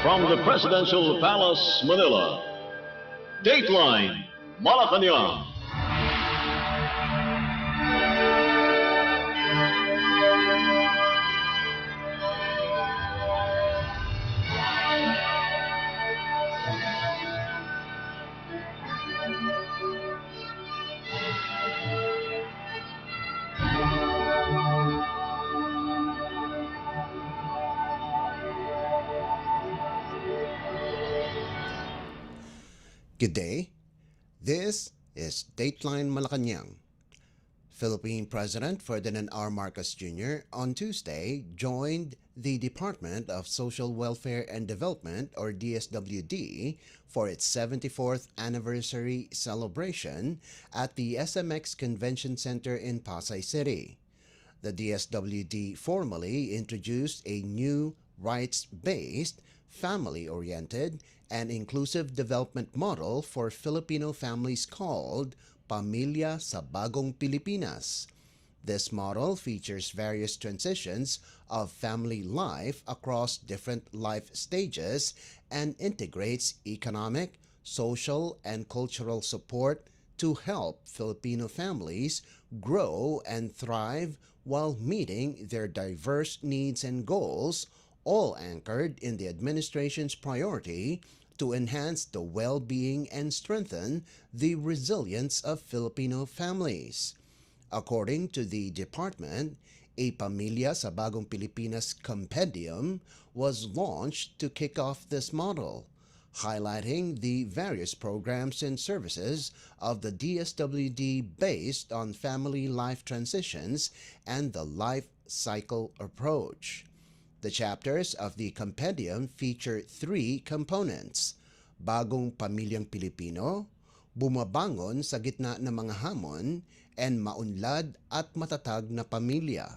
From the Presidential Palace, Manila, Dateline Malacañang. Good day. This is Dateline Malacañang. Philippine President Ferdinand R. Marcos Jr. on Tuesday joined the Department of Social Welfare and Development, or DSWD, for its 74th anniversary celebration at the SMX Convention Center in Pasay City. The DSWD formally introduced a new rights-based, family-oriented, and inclusive development model for Filipino families called Pamilya sa Bagong Pilipinas. This model features various transitions of family life across different life stages and integrates economic, social, and cultural support to help Filipino families grow and thrive while meeting their diverse needs and goals, all anchored in the administration's priority to enhance the well-being and strengthen the resilience of Filipino families. According to the department, a Pamilya sa Bagong Pilipinas compendium was launched to kick off this model, highlighting the various programs and services of the DSWD based on family life transitions and the life cycle approach. The chapters of the compendium feature three components: Bagong Pamilyang Pilipino, Bumabangon sa gitna ng mga hamon, and Maunlad at Matatag na Pamilya.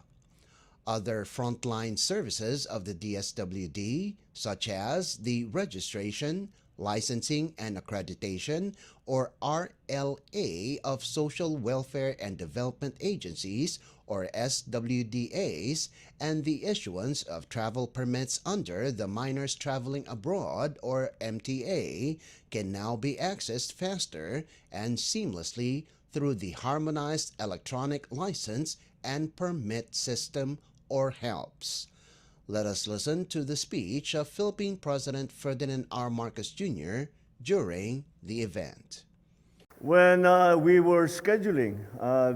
Other frontline services of the DSWD, such as the registration, licensing, and accreditation, or RLA, of Social Welfare and Development Agencies, or SWDAs, and the issuance of travel permits under the Minors Traveling Abroad, or MTA, can now be accessed faster and seamlessly through the Harmonized Electronic License and Permit System, or HELPS. Let us listen to the speech of Philippine President Ferdinand R. Marcos Jr. during the event. When we were scheduling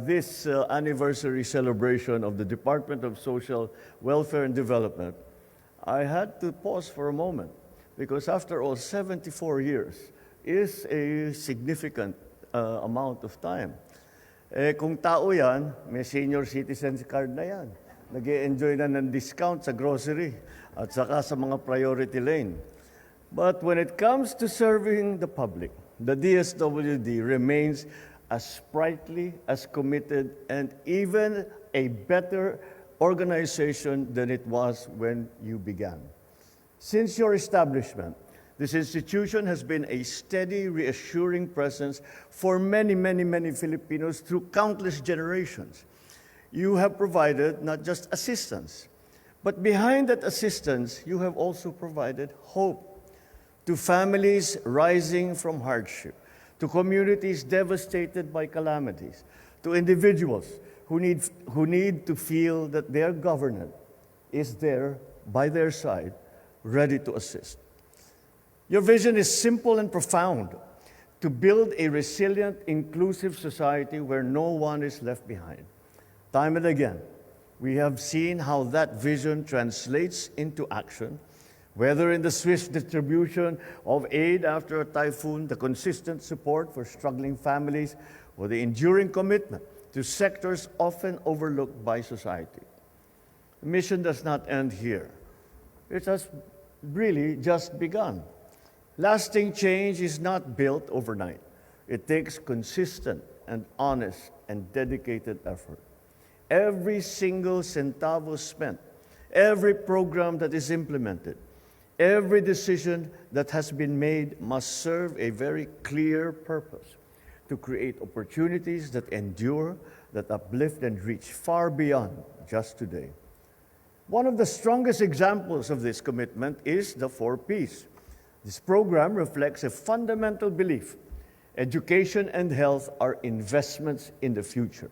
this anniversary celebration of the Department of Social Welfare and Development, I had to pause for a moment because after all, 74 years is a significant amount of time. Kung tao yan, may senior citizens card na yan. Nag-e-enjoy na ng discount sa grocery at saka sa mga priority lane. But when it comes to serving the public, the DSWD remains as sprightly, as committed, and even a better organization than it was when you began. Since your establishment, this institution has been a steady, reassuring presence for many, many, many Filipinos through countless generations. You have provided not just assistance, but behind that assistance, you have also provided hope to families rising from hardship, to communities devastated by calamities, to individuals who need to feel that their government is there by their side, ready to assist. Your vision is simple and profound: to build a resilient, inclusive society where no one is left behind. Time and again, we have seen how that vision translates into action, whether in the swift distribution of aid after a typhoon, the consistent support for struggling families, or the enduring commitment to sectors often overlooked by society. The mission does not end here. It has really just begun. Lasting change is not built overnight. It takes consistent and honest and dedicated effort. Every single centavo spent, every program that is implemented, every decision that has been made must serve a very clear purpose: to create opportunities that endure, that uplift and reach far beyond just today. One of the strongest examples of this commitment is the 4Ps. This program reflects a fundamental belief: education and health are investments in the future.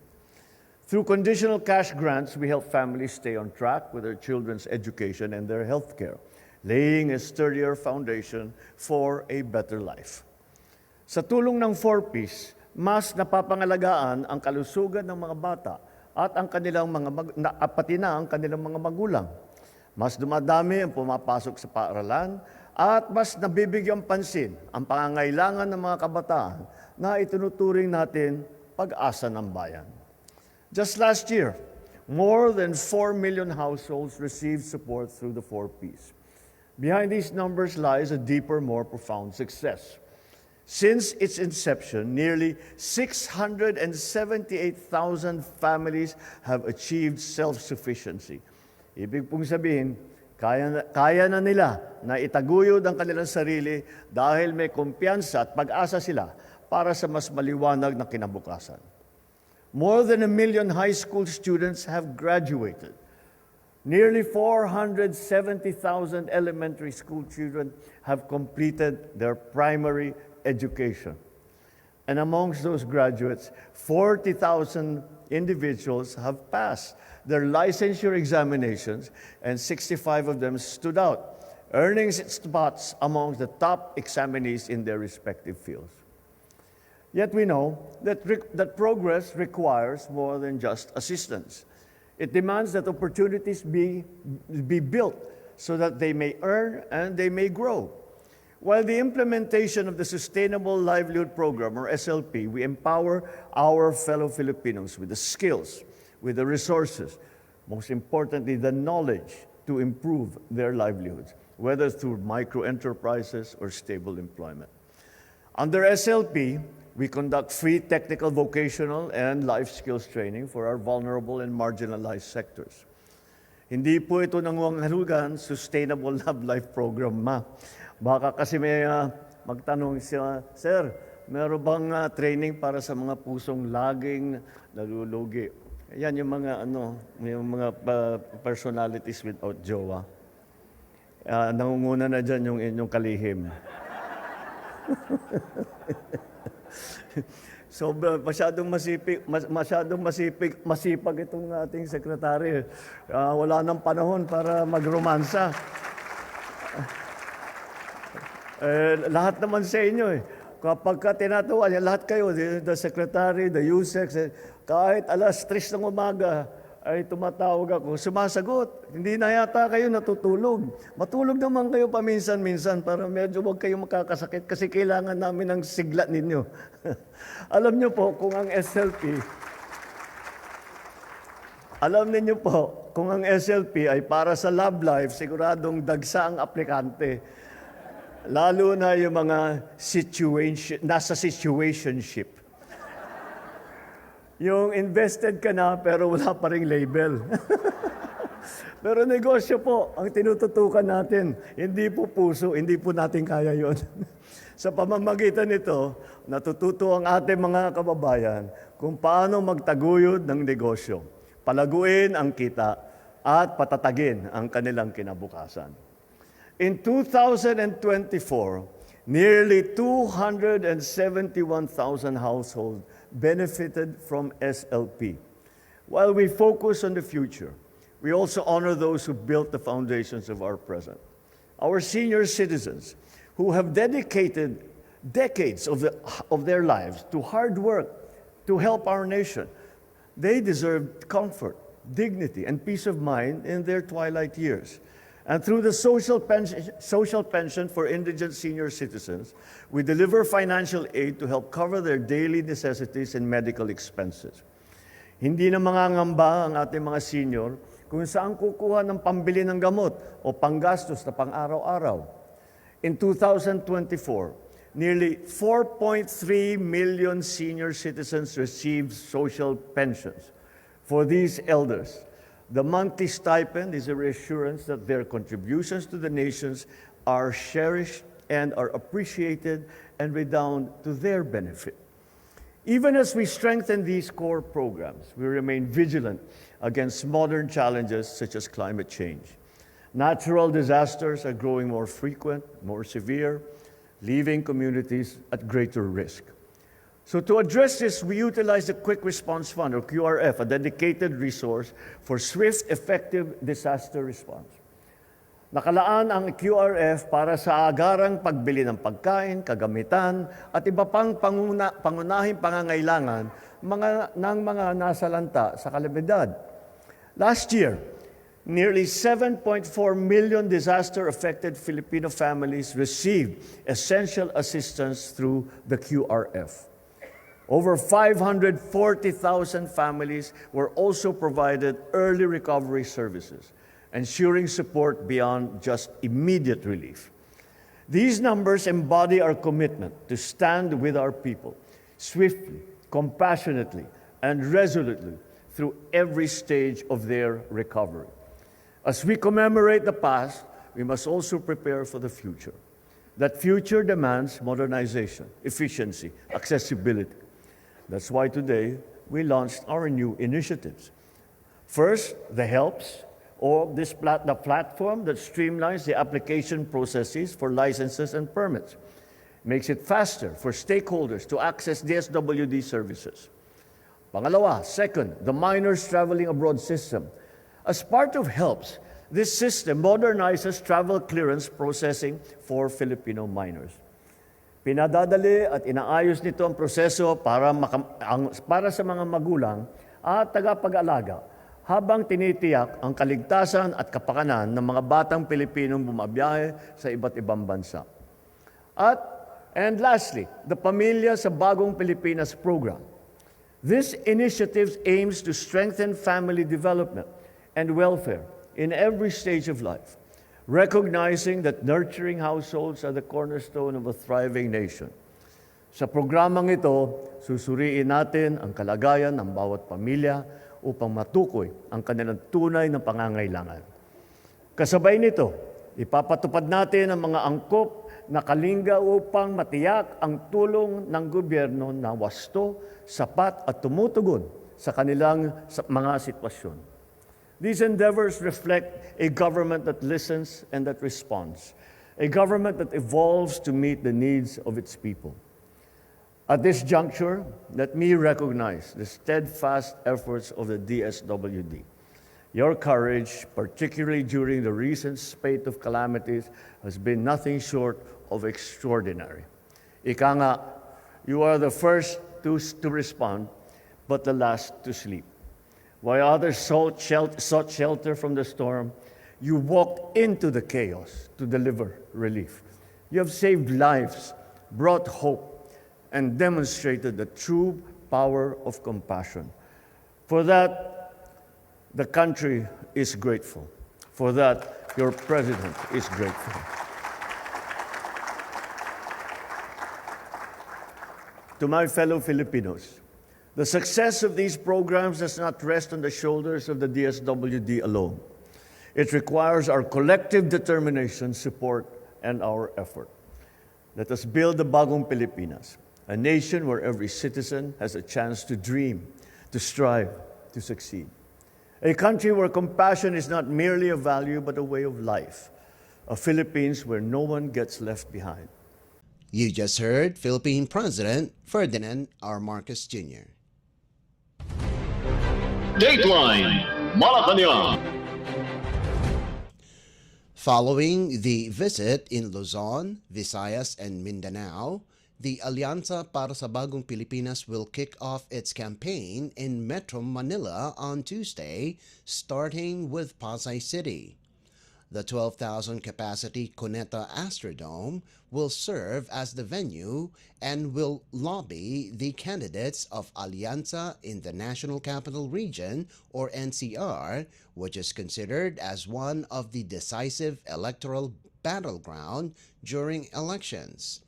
Through conditional cash grants, we help families stay on track with their children's education and their health care, laying a sturdier foundation for a better life. Sa tulong ng 4Ps, mas napapangalagaan ang kalusugan ng mga bata at ang kanilang pati na ang kanilang mga magulang. Mas dumadami ang pumapasok sa paaralan at mas nabibigyang pansin ang pangangailangan ng mga kabataan na itinuturing natin pag-asa ng bayan. Just last year, more than 4 million households received support through the 4Ps. Behind these numbers lies a deeper, more profound success. Since its inception, nearly 678,000 families have achieved self-sufficiency. Ibig pong sabihin, kaya na nila na itaguyod ang kanilang sarili dahil may kumpiyansa at pag-asa sila para sa mas maliwanag na kinabukasan. More than 1 million high school students have graduated. Nearly 470,000 elementary school children have completed their primary education. And amongst those graduates, 40,000 individuals have passed their licensure examinations, and 65 of them stood out, earning spots amongst the top examinees in their respective fields. Yet we know that progress requires more than just assistance. It demands that opportunities be built so that they may earn and they may grow. While the implementation of the Sustainable Livelihood Program, or SLP, we empower our fellow Filipinos with the skills, with the resources, most importantly, the knowledge to improve their livelihoods, whether through micro-enterprises or stable employment. Under SLP, we conduct free technical, vocational, and life skills training for our vulnerable and marginalized sectors. Hindi po ito nangangahulugan Sustainable Love Life Program, ma. Baka kasi may magtanong siya, Sir, meron bang training para sa mga pusong laging nalulugi? Yan yung mga personalities without jowa. Nangunguna na dyan yung inyong kalihim. So masyadong masipag itong ating sekretary. Wala nang panahon para magromansa. Lahat naman sa inyo kapag tinatuwa niya, lahat kayo, the secretary, the USEC, kahit alas 3 ng umaga ay tumatawag ako, sumasagot. Hindi na yata kayo natutulog. Matulog naman kayo paminsan-minsan para medyo huwag kayong makakasakit kasi kailangan namin ng sigla ninyo. Alam niyo po kung ang SLP ay para sa love life, siguradong dagsa ang aplikante. Lalo na yung mga nasa situationship. Yung invested ka na pero wala pa ring label. Pero negosyo po ang tinututukan natin. Hindi po puso, hindi po natin kaya yon. Sa pamamagitan nito, natututo ang ating mga kababayan kung paano magtaguyod ng negosyo, palaguin ang kita, at patatagin ang kanilang kinabukasan. In 2024, nearly 271,000 households benefited from SLP. While we focus on the future, we also honor those who built the foundations of our present. Our senior citizens who have dedicated decades of their lives to hard work to help our nation. They deserve comfort, dignity, and peace of mind in their twilight years. And through the social pension for indigent senior citizens, we deliver financial aid to help cover their daily necessities and medical expenses. Hindi na mangangamba ang ating mga senior kung saan kukuha ng pambili ng gamot o panggastos na pang-araw-araw. In 2024, nearly 4.3 million senior citizens received social pensions. For these elders, the monthly stipend is a reassurance that their contributions to the nations are cherished and are appreciated and redound to their benefit. Even as we strengthen these core programs, we remain vigilant against modern challenges such as climate change. Natural disasters are growing more frequent, more severe, leaving communities at greater risk. So to address this, we utilize the Quick Response Fund, or QRF, a dedicated resource for swift, effective disaster response. Nakalaan ang QRF para sa agarang pagbili ng pagkain, kagamitan, at iba pang pangunahing pangangailangan ng mga nasalanta sa kalamidad. Last year, nearly 7.4 million disaster-affected Filipino families received essential assistance through the QRF. Over 540,000 families were also provided early recovery services, ensuring support beyond just immediate relief. These numbers embody our commitment to stand with our people, swiftly, compassionately, and resolutely through every stage of their recovery. As we commemorate the past, we must also prepare for the future. That future demands modernization, efficiency, accessibility. That's why today we launched our new initiatives. First, the HELPS, or the platform that streamlines the application processes for licenses and permits, makes it faster for stakeholders to access DSWD services. Pangalawa, second, the minors traveling abroad system. As part of HELPS, this system modernizes travel clearance processing for Filipino minors. Pinadadali at inaayos nito ang proseso para sa mga magulang at tagapag-alaga habang tinitiyak ang kaligtasan at kapakanan ng mga batang Pilipinong bumabiyahe sa iba't ibang bansa. And lastly, the Pamilya sa Bagong Pilipinas program. This initiative aims to strengthen family development and welfare in every stage of life, recognizing that nurturing households are the cornerstone of a thriving nation. Sa programang ito, susuriin natin ang kalagayan ng bawat pamilya upang matukoy ang kanilang tunay na pangangailangan. Kasabay nito, ipapatupad natin ang mga angkop na kalinga upang matiyak ang tulong ng gobyerno na wasto, sapat at tumutugon sa kanilang mga sitwasyon. These endeavors reflect a government that listens and that responds, a government that evolves to meet the needs of its people. At this juncture, let me recognize the steadfast efforts of the DSWD. Your courage, particularly during the recent spate of calamities, has been nothing short of extraordinary. Ika nga, you are the first to respond, but the last to sleep. While others sought shelter from the storm, you walked into the chaos to deliver relief. You have saved lives, brought hope, and demonstrated the true power of compassion. For that, the country is grateful. For that, your president is grateful. To my fellow Filipinos, the success of these programs does not rest on the shoulders of the DSWD alone. It requires our collective determination, support, and our effort. Let us build the Bagong Pilipinas, a nation where every citizen has a chance to dream, to strive, to succeed. A country where compassion is not merely a value but a way of life. A Philippines where no one gets left behind. You just heard Philippine President Ferdinand R. Marcos Jr. Dateline Malacañang. Following the visit in Luzon, Visayas, and Mindanao, the Alianza para sa Bagong Pilipinas will kick off its campaign in Metro Manila on Tuesday, starting with Pasay City. The 12,000-capacity Cuneta Astrodome will serve as the venue and will lobby the candidates of Alianza in the National Capital Region, or NCR, which is considered as one of the decisive electoral battleground during elections.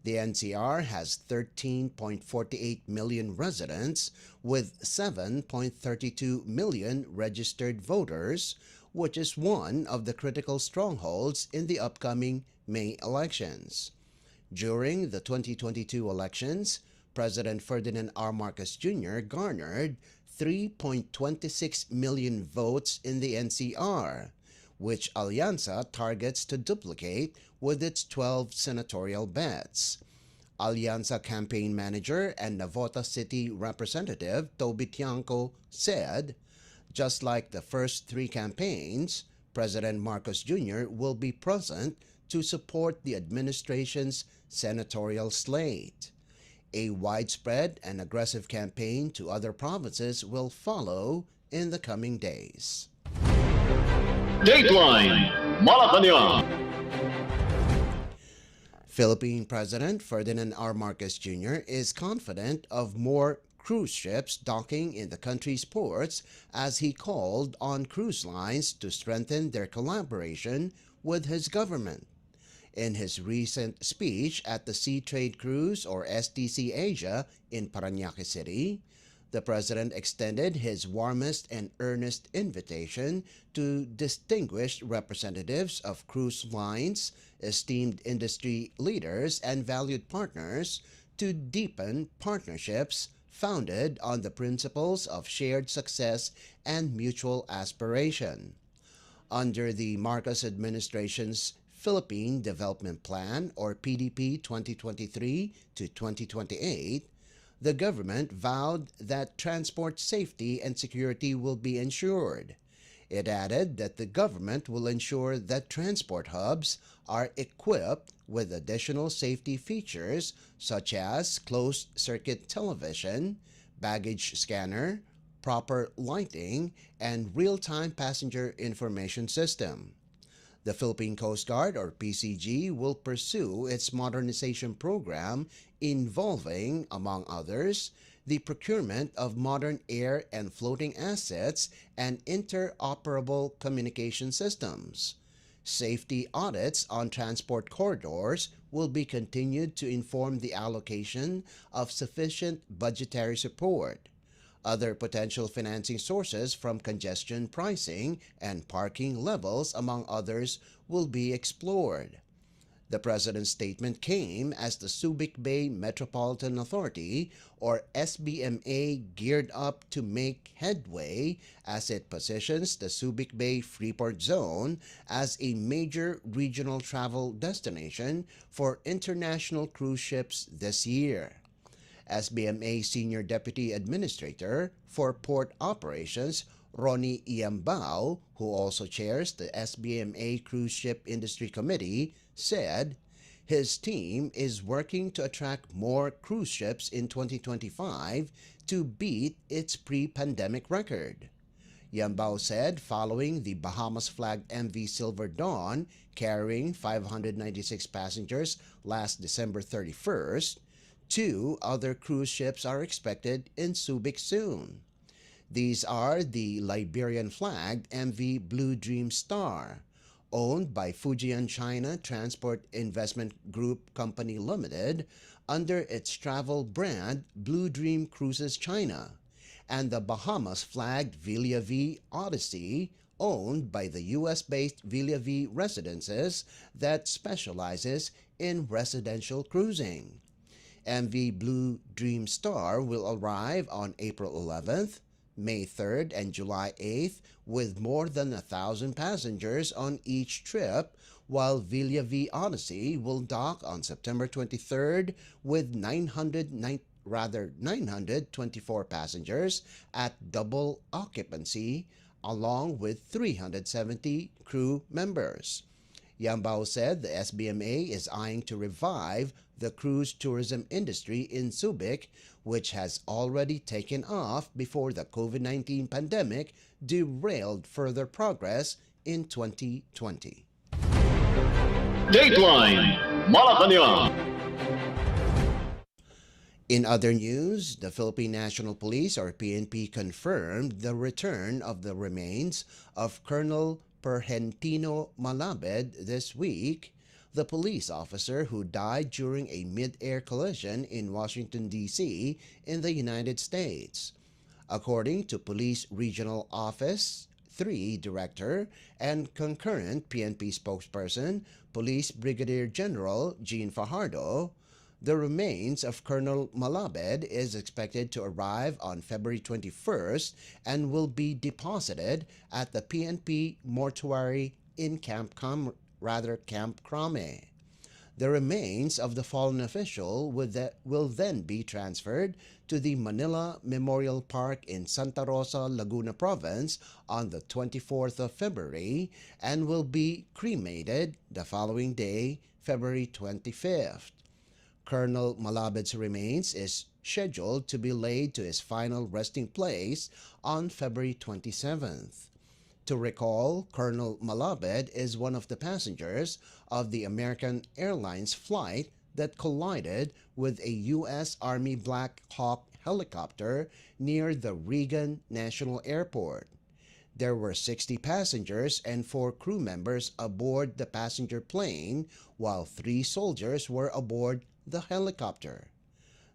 The NCR has 13.48 million residents with 7.32 million registered voters, which is one of the critical strongholds in the upcoming May elections. During the 2022 elections, President Ferdinand R. Marcos Jr. garnered 3.26 million votes in the NCR, which Alianza targets to duplicate with its 12 senatorial bets. Alianza campaign manager and Navota City Representative Toby Tiangco said, just like the first three campaigns, President Marcos Jr. will be present to support the administration's senatorial slate. A widespread and aggressive campaign to other provinces will follow in the coming days. Dateline Malacañang. Philippine President Ferdinand R. Marcos Jr. is confident of more cruise ships docking in the country's ports as he called on cruise lines to strengthen their collaboration with his government. In his recent speech at the Sea Trade Cruise or STC Asia in Parañaque City, the President extended his warmest and earnest invitation to distinguished representatives of cruise lines, esteemed industry leaders, and valued partners to deepen partnerships founded on the principles of shared success and mutual aspiration. Under the Marcos administration's Philippine Development Plan or PDP 2023 to 2028, the government vowed that transport safety and security will be ensured. It added that the government will ensure that transport hubs are equipped with additional safety features such as closed-circuit television, baggage scanner, proper lighting, and real-time passenger information system. The Philippine Coast Guard or PCG will pursue its modernization program involving, among others, the procurement of modern air and floating assets and interoperable communication systems. Safety audits on transport corridors will be continued to inform the allocation of sufficient budgetary support. Other potential financing sources from congestion pricing and parking levels, among others, will be explored. The President's statement came as the Subic Bay Metropolitan Authority, or SBMA, geared up to make headway as it positions the Subic Bay Freeport Zone as a major regional travel destination for international cruise ships this year. SBMA Senior Deputy Administrator for Port Operations, Ronnie Iambao, who also chairs the SBMA Cruise Ship Industry Committee, said his team is working to attract more cruise ships in 2025 to beat its pre-pandemic record. Iambao said following the Bahamas-flagged MV Silver Dawn carrying 596 passengers last December 31st, 2 other cruise ships are expected in Subic soon. These are the Liberian-flagged MV Blue Dream Star, owned by Fujian China Transport Investment Group Company Limited under its travel brand Blue Dream Cruises China, and the Bahamas-flagged Villa V Odyssey, owned by the U.S.-based Villa V Residences that specializes in residential cruising. MV Blue Dream Star will arrive on April 11th, May 3rd, and July 8th with more than 1,000 passengers on each trip, while Villa V Odyssey will dock on September 23rd with 924 passengers at double occupancy, along with 370 crew members. Iambao said the SBMA is eyeing to revive the cruise tourism industry in Subic, which has already taken off before the COVID-19 pandemic derailed further progress in 2020. Dateline Malacañang. In other news, the Philippine National Police or PNP confirmed the return of the remains of Colonel Perhentino Malabed this week, the police officer who died during a mid-air collision in Washington, D.C. in the United States. According to Police Regional Office 3 Director and concurrent PNP spokesperson, Police Brigadier General Jean Fajardo, The remains of Colonel Malabed is expected to arrive on February 21st and will be deposited at the PNP mortuary in Camp Crame. The remains of the fallen official will then be transferred to the Manila Memorial Park in Santa Rosa, Laguna Province on the 24th of February and will be cremated the following day, February 25th. Colonel Malabed's remains is scheduled to be laid to his final resting place on February 27th. To recall, Colonel Malabed is one of the passengers of the American Airlines flight that collided with a U.S. Army Black Hawk helicopter near the Reagan National Airport. There were 60 passengers and 4 crew members aboard the passenger plane, while 3 soldiers were aboard the helicopter.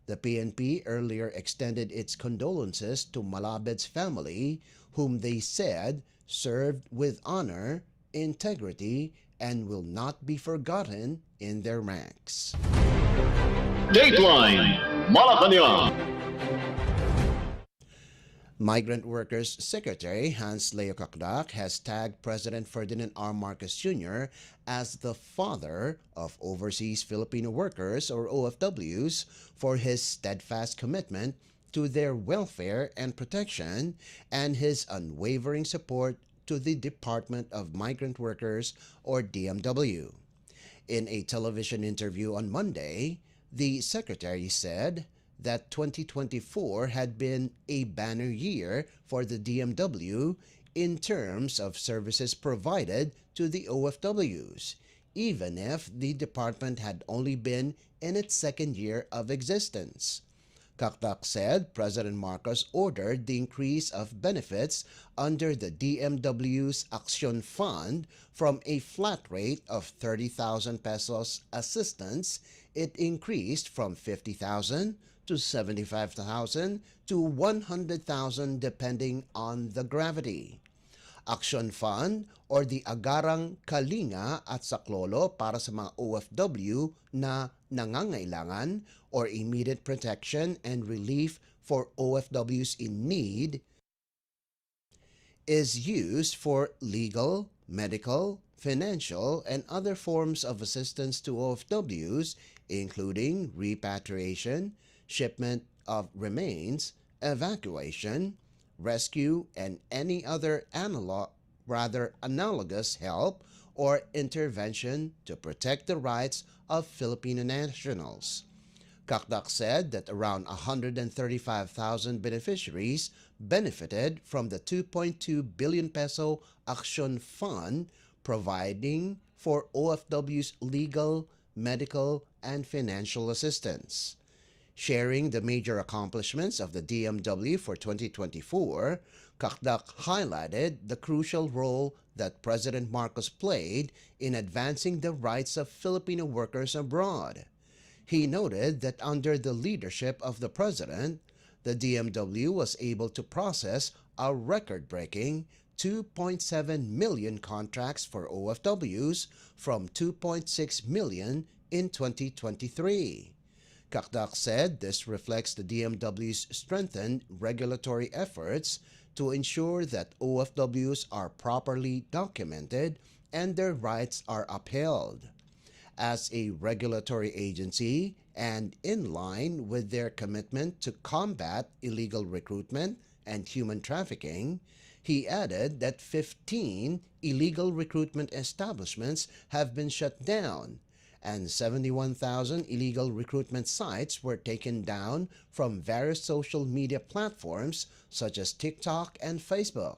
The PNP earlier extended its condolences to Malabed's family, whom they said served with honor, integrity, and will not be forgotten in their ranks. Dateline Malacañang. Migrant Workers Secretary Hans Leo has tagged President Ferdinand R. Marcos Jr. as the father of overseas Filipino workers, or OFWs, for his steadfast commitment to their welfare and protection and his unwavering support to the Department of Migrant Workers, or DMW. In a television interview on Monday, the secretary said that 2024 had been a banner year for the DMW in terms of services provided to the OFWs, even if the department had only been in its second year of existence. Kakdak said President Marcos ordered the increase of benefits under the DMW's Action Fund from a flat rate of 30,000 pesos assistance. It increased from 50,000 to 75,000 to 100,000 depending on the gravity. Action Fund or the Agarang Kalinga at Saklolo para sa mga OFW na nangangailangan or immediate protection and relief for OFWs in need is used for legal, medical, financial, and other forms of assistance to OFWs, including repatriation, shipment of remains, evacuation, rescue, and any other analogous help or intervention to protect the rights of Filipino nationals. Kakdak said that around 135,000 beneficiaries benefited from the 2.2 billion peso Action Fund, providing for OFWs legal, medical, and financial assistance. Sharing the major accomplishments of the DMW for 2024, Kakdak highlighted the crucial role that President Marcos played in advancing the rights of Filipino workers abroad. He noted that under the leadership of the President, the DMW was able to process a record-breaking 2.7 million contracts for OFWs from 2.6 million in 2023. Kakdak said this reflects the DMW's strengthened regulatory efforts to ensure that OFWs are properly documented and their rights are upheld. As a regulatory agency and in line with their commitment to combat illegal recruitment and human trafficking, he added that 15 illegal recruitment establishments have been shut down and 71,000 illegal recruitment sites were taken down from various social media platforms such as TikTok and Facebook.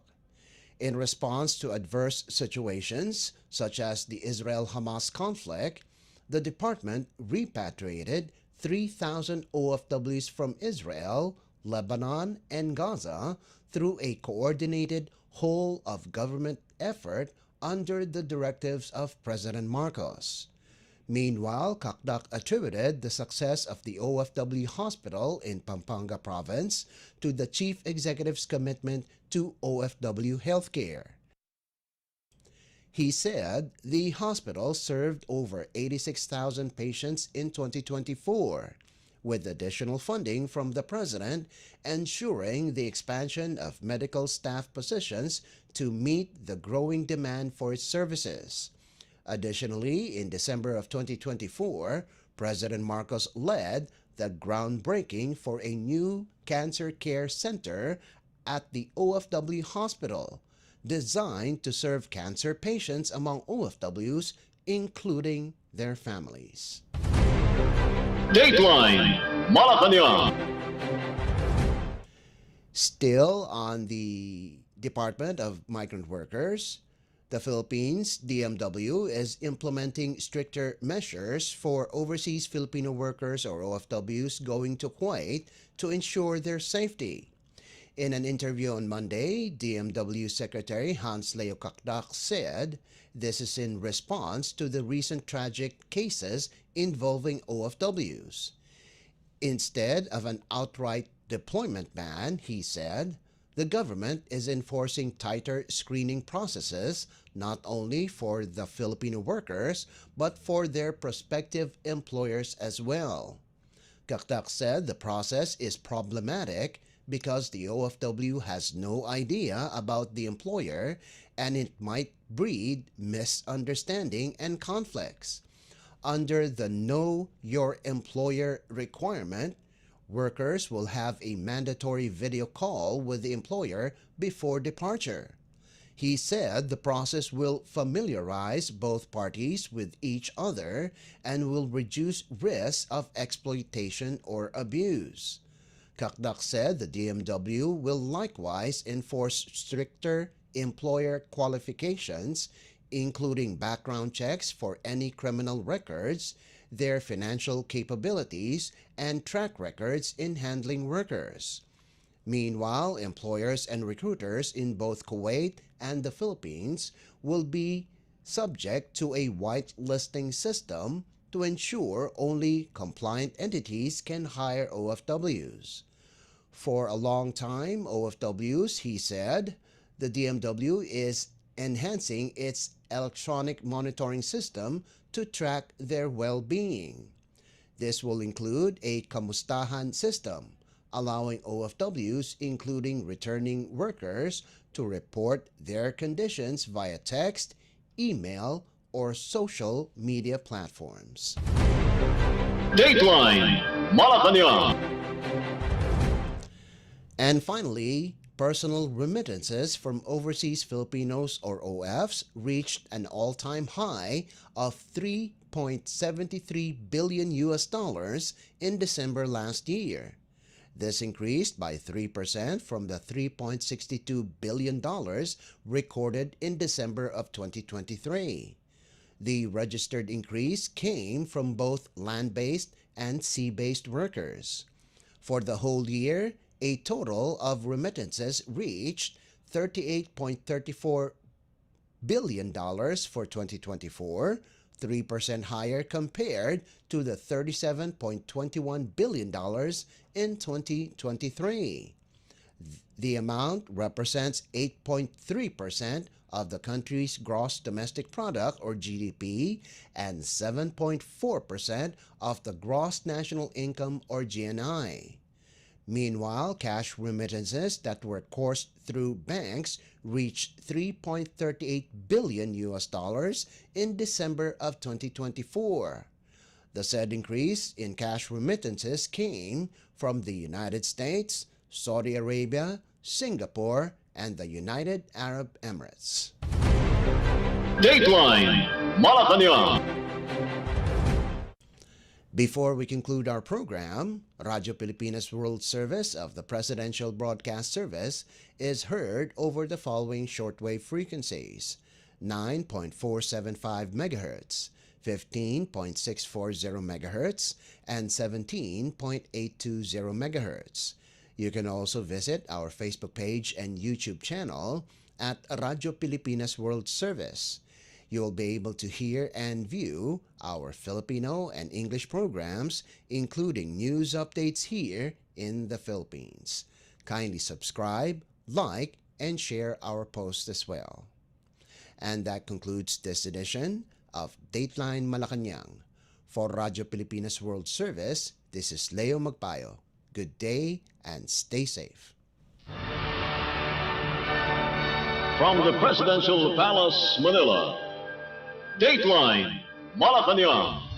In response to adverse situations such as the Israel-Hamas conflict, the department repatriated 3,000 OFWs from Israel, Lebanon, and Gaza through a coordinated whole-of-government effort under the directives of President Marcos. Meanwhile, Kakdak attributed the success of the OFW hospital in Pampanga province to the chief executive's commitment to OFW healthcare. He said the hospital served over 86,000 patients in 2024, with additional funding from the President ensuring the expansion of medical staff positions to meet the growing demand for its services. Additionally, in December of 2024, President Marcos led the groundbreaking for a new cancer care center at the OFW hospital, designed to serve cancer patients among OFWs, including their families. Dateline Malacañang. Still on the Department of Migrant Workers, the Philippines DMW is implementing stricter measures for overseas Filipino workers or OFWs going to Kuwait to ensure their safety. In an interview on Monday, DMW Secretary Hans Leo said this is in response to the recent tragic cases involving OFWs. Instead of an outright deployment ban, he said, the government is enforcing tighter screening processes not only for the Filipino workers but for their prospective employers as well. Kakdak said the process is problematic because the OFW has no idea about the employer and it might breed misunderstanding and conflicts. Under the Know Your Employer requirement, workers will have a mandatory video call with the employer before departure. He said the process will familiarize both parties with each other and will reduce risks of exploitation or abuse. Kakdak said the DMW will likewise enforce stricter employer qualifications, including background checks for any criminal records, their financial capabilities, and track records in handling workers. Meanwhile, employers and recruiters in both Kuwait and the Philippines will be subject to a whitelisting system to ensure only compliant entities can hire OFWs. For a long time, OFWs, he said, the DMW is enhancing its electronic monitoring system to track their well-being. This will include a kamustahan system, allowing OFWs, including returning workers, to report their conditions via text, email, or social media platforms. Dateline Malacañang. And finally, personal remittances from overseas Filipinos or OFs reached an all-time high of $3.73 billion in December last year. This increased by 3% from the $3.62 billion recorded in December of 2023. The registered increase came from both land-based and sea-based workers. For the whole year, a total of remittances reached $38.34 billion for 2024, 3% higher compared to the $37.21 billion in 2023. The amount represents 8.3% of the country's gross domestic product or GDP and 7.4% of the gross national income or GNI. Meanwhile, cash remittances that were coursed through banks reached $3.38 billion in December of 2024. The said increase in cash remittances came from the United States, Saudi Arabia, Singapore, and the United Arab Emirates. Dateline Malacañang. Before we conclude our program, Radyo Pilipinas World Service of the Presidential Broadcast Service is heard over the following shortwave frequencies: 9.475 MHz, 15.640 MHz, and 17.820 MHz. You can also visit our Facebook page and YouTube channel at Radyo Pilipinas World Service. You'll be able to hear and view our Filipino and English programs, including news updates here in the Philippines. Kindly subscribe, like, and share our posts as well. And that concludes this edition of Dateline Malacañang. For Radyo Pilipinas World Service, this is Leo Magpayo. Good day and stay safe. From the Presidential Palace, Manila, Dateline Malacañang.